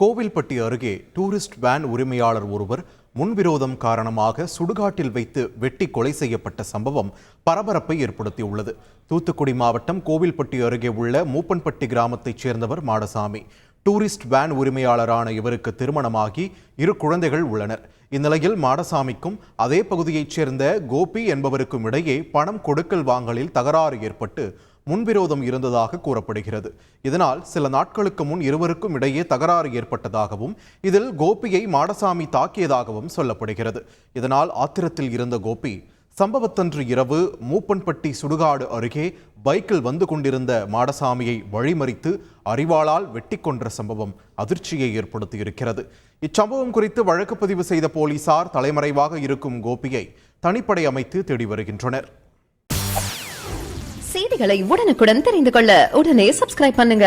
கோவில்பட்டி அருகே tourist van உரிமையாளர் ஒருவர் முன்விரோதம் காரணமாக சுடுகாட்டில் வைத்து வெட்டி கொலை செய்யப்பட்ட சம்பவம் பரபரப்பை ஏற்படுத்தியுள்ளது. தூத்துக்குடி மாவட்டம் கோவில்பட்டி அருகே உள்ள மூப்பன்பட்டி கிராமத்தைச் சேர்ந்தவர் மாடசாமி. டூரிஸ்ட் வேன் உரிமையாளரான இவருக்கு திருமணமாகி 2 குழந்தைகள் உள்ளனர். இந்நிலையில் மாடசாமிக்கும் அதே பகுதியைச் சேர்ந்த கோபி என்பவருக்கும் இடையே பணம் கொடுக்கல் வாங்கலில் தகராறு ஏற்பட்டு முன்விரோதம் இருந்ததாக கூறப்படுகிறது. இதனால் சில நாட்களுக்கு முன் இருவருக்கும் இடையே தகராறு ஏற்பட்டதாகவும் இதில் கோபியை மாடசாமி தாக்கியதாகவும் சொல்லப்படுகிறது. இதனால் ஆத்திரத்தில் இருந்த கோபி சம்பவத்தன்று இரவு மூப்பன்பட்டி சுடுகாடு அருகே பைக்கில் வந்து கொண்டிருந்த மாடசாமியை வழிமறித்து அரிவாளால் வெட்டி கொன்ற சம்பவம் அதிர்ச்சியை ஏற்படுத்தியிருக்கிறது. இச்சம்பவம் குறித்து வழக்கு பதிவு செய்த போலீசார் தலைமறைவாக இருக்கும் கோபியை தனிப்படை அமைத்து தேடி வருகின்றனர். செய்திகளை உடனுக்குடன் தெரிந்து கொள்ள உடனே சப்ஸ்கிரைப் பண்ணுங்க.